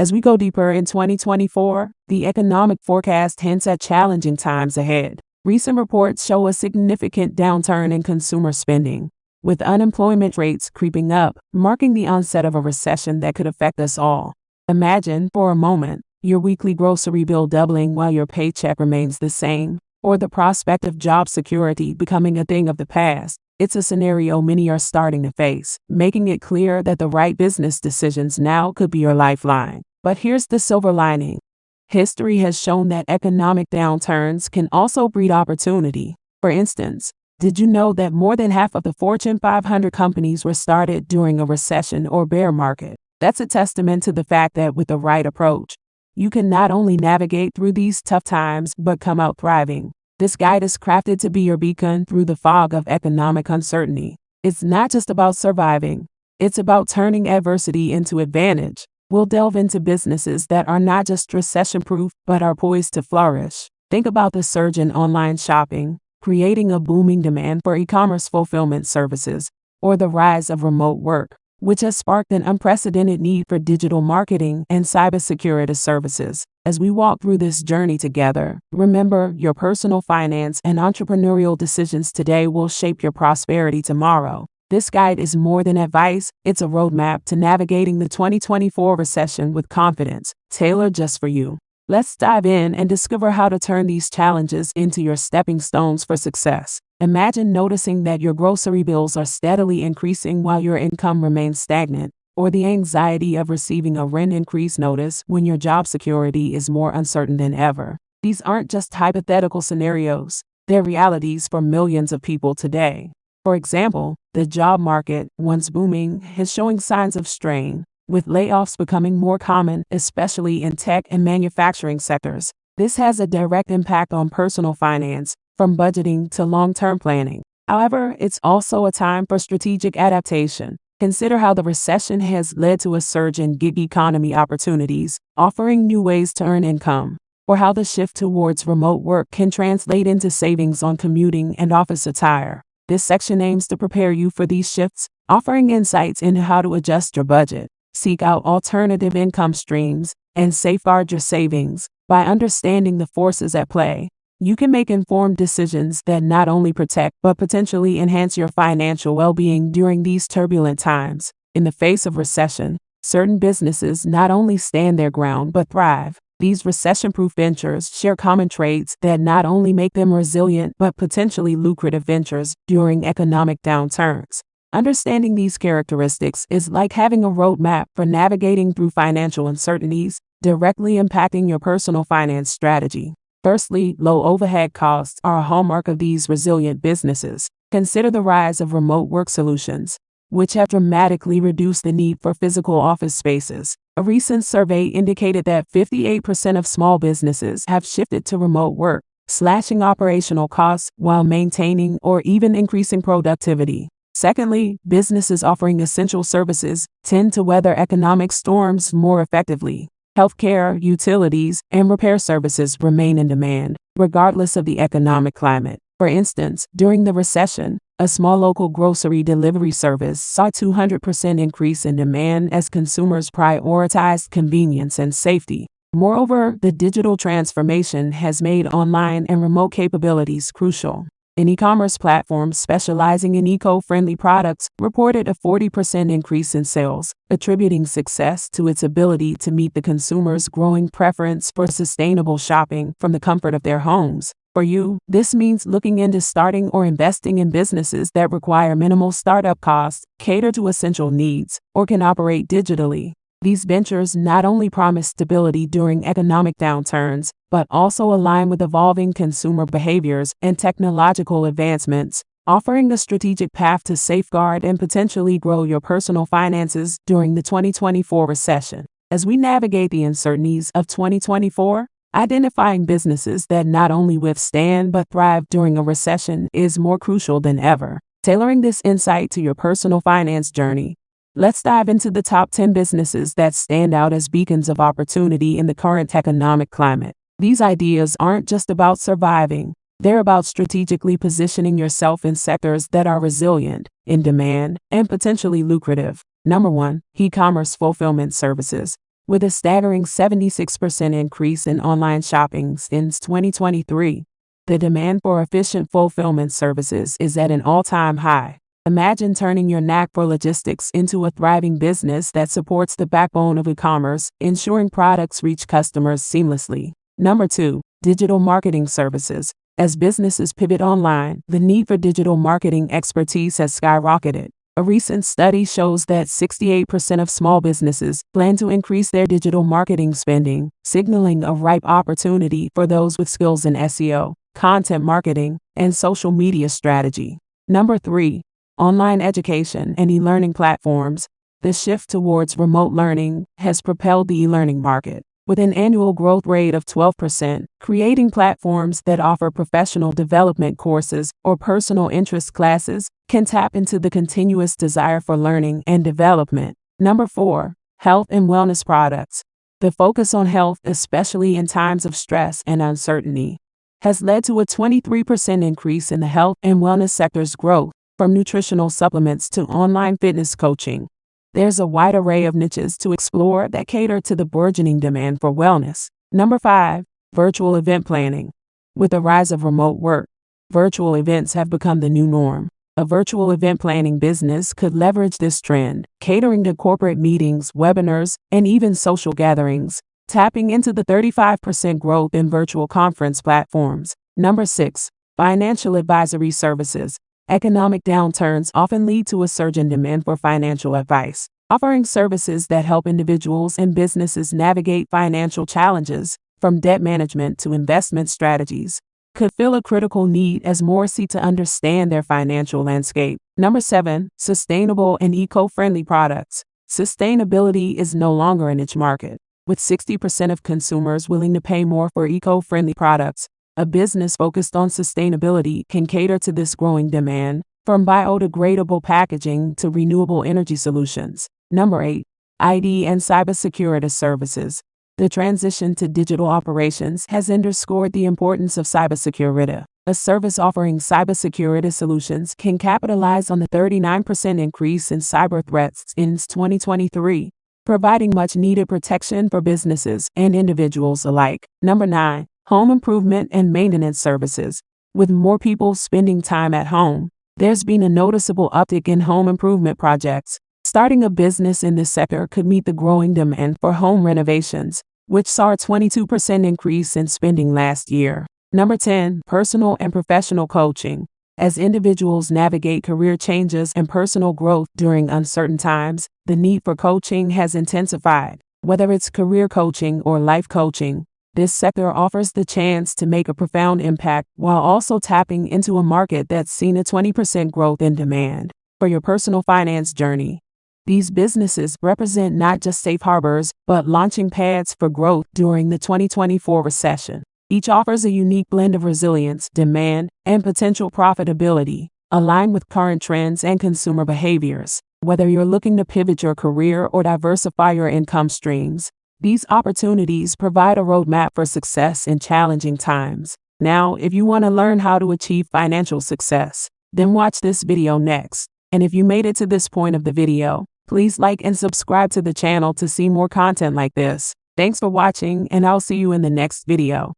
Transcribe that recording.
As we go deeper in 2024, the economic forecast hints at challenging times ahead. Recent reports show a significant downturn in consumer spending, with unemployment rates creeping up, marking the onset of a recession that could affect us all. Imagine, for a moment, your weekly grocery bill doubling while your paycheck remains the same, or the prospect of job security becoming a thing of the past. It's a scenario many are starting to face, making it clear that the right business decisions now could be your lifeline. But here's the silver lining. History has shown that economic downturns can also breed opportunity. For instance, did you know that more than half of the Fortune 500 companies were started during a recession or bear market? That's a testament to the fact that with the right approach, you can not only navigate through these tough times but come out thriving. This guide is crafted to be your beacon through the fog of economic uncertainty. It's not just about surviving, it's about turning adversity into advantage. We'll delve into businesses that are not just recession-proof but are poised to flourish. Think about the surge in online shopping, creating a booming demand for e-commerce fulfillment services, or the rise of remote work, which has sparked an unprecedented need for digital marketing and cybersecurity services. As we walk through this journey together, remember, your personal finance and entrepreneurial decisions today will shape your prosperity tomorrow. This guide is more than advice, it's a roadmap to navigating the 2024 recession with confidence, tailored just for you. Let's dive in and discover how to turn these challenges into your stepping stones for success. Imagine noticing that your grocery bills are steadily increasing while your income remains stagnant, or the anxiety of receiving a rent increase notice when your job security is more uncertain than ever. These aren't just hypothetical scenarios, they're realities for millions of people today. For example, the job market, once booming, is showing signs of strain, with layoffs becoming more common, especially in tech and manufacturing sectors. This has a direct impact on personal finance, from budgeting to long-term planning. However, it's also a time for strategic adaptation. Consider how the recession has led to a surge in gig economy opportunities, offering new ways to earn income, or how the shift towards remote work can translate into savings on commuting and office attire. This section aims to prepare you for these shifts, offering insights into how to adjust your budget, seek out alternative income streams, and safeguard your savings. By understanding the forces at play, you can make informed decisions that not only protect but potentially enhance your financial well-being during these turbulent times. In the face of recession, certain businesses not only stand their ground but thrive. These recession-proof ventures share common traits that not only make them resilient but potentially lucrative ventures during economic downturns. Understanding these characteristics is like having a roadmap for navigating through financial uncertainties, directly impacting your personal finance strategy. Firstly, low overhead costs are a hallmark of these resilient businesses. Consider the rise of remote work solutions, which have dramatically reduced the need for physical office spaces. A recent survey indicated that 58% of small businesses have shifted to remote work, slashing operational costs while maintaining or even increasing productivity. Secondly, businesses offering essential services tend to weather economic storms more effectively. Healthcare, utilities, and repair services remain in demand, regardless of the economic climate. For instance, during the recession, a small local grocery delivery service saw a 200% increase in demand as consumers prioritized convenience and safety. Moreover, the digital transformation has made online and remote capabilities crucial. An e-commerce platform specializing in eco-friendly products reported a 40% increase in sales, attributing success to its ability to meet the consumer's growing preference for sustainable shopping from the comfort of their homes. For you, this means looking into starting or investing in businesses that require minimal startup costs, cater to essential needs, or can operate digitally. These ventures not only promise stability during economic downturns, but also align with evolving consumer behaviors and technological advancements, offering a strategic path to safeguard and potentially grow your personal finances during the 2024 recession. As we navigate the uncertainties of 2024, identifying businesses that not only withstand but thrive during a recession is more crucial than ever. Tailoring this insight to your personal finance journey, let's dive into the top 10 businesses that stand out as beacons of opportunity in the current economic climate. These ideas aren't just about surviving, they're about strategically positioning yourself in sectors that are resilient, in demand, and potentially lucrative. Number 1, e-commerce fulfillment services. with a staggering 76% increase in online shopping since 2023. The demand for efficient fulfillment services is at an all-time high. Imagine turning your knack for logistics into a thriving business that supports the backbone of e-commerce, ensuring products reach customers seamlessly. Number 2, digital marketing services. As businesses pivot online, the need for digital marketing expertise has skyrocketed. A recent study shows that 68% of small businesses plan to increase their digital marketing spending, signaling a ripe opportunity for those with skills in SEO, content marketing, and social media strategy. Number 3, online education and e-learning platforms. The shift towards remote learning has propelled the e-learning market, with an annual growth rate of 12%, creating platforms that offer professional development courses or personal interest classes can tap into the continuous desire for learning and development. Number 4, health and wellness products. The focus on health, especially in times of stress and uncertainty, has led to a 23% increase in the health and wellness sector's growth, from nutritional supplements to online fitness coaching. There's a wide array of niches to explore that cater to the burgeoning demand for wellness. Number 5, virtual event planning. With the rise of remote work, virtual events have become the new norm. A virtual event planning business could leverage this trend, catering to corporate meetings, webinars, and even social gatherings, tapping into the 35% growth in virtual conference platforms. Number 6, financial advisory services. Economic downturns often lead to a surge in demand for financial advice. Offering services that help individuals and businesses navigate financial challenges, from debt management to investment strategies, could fill a critical need as more seek to understand their financial landscape. Number 7, sustainable and eco-friendly products. Sustainability is no longer a niche market, with 60% of consumers willing to pay more for eco-friendly products. A business focused on sustainability can cater to this growing demand, from biodegradable packaging to renewable energy solutions. Number 8, ID and cybersecurity services. The transition to digital operations has underscored the importance of cybersecurity. A service offering cybersecurity solutions can capitalize on the 39% increase in cyber threats since 2023, providing much-needed protection for businesses and individuals alike. Number 9, home improvement and maintenance services. With more people spending time at home, there's been a noticeable uptick in home improvement projects. Starting a business in this sector could meet the growing demand for home renovations, which saw a 22% increase in spending last year. Number 10, personal and professional coaching. As individuals navigate career changes and personal growth during uncertain times, the need for coaching has intensified. Whether it's career coaching or life coaching, this sector offers the chance to make a profound impact while also tapping into a market that's seen a 20% growth in demand. For your personal finance journey, these businesses represent not just safe harbors, but launching pads for growth during the 2024 recession. Each offers a unique blend of resilience, demand, and potential profitability, aligned with current trends and consumer behaviors. Whether you're looking to pivot your career or diversify your income streams, these opportunities provide a roadmap for success in challenging times. Now, if you want to learn how to achieve financial success, then watch this video next. And if you made it to this point of the video, please like and subscribe to the channel to see more content like this. Thanks for watching, and I'll see you in the next video.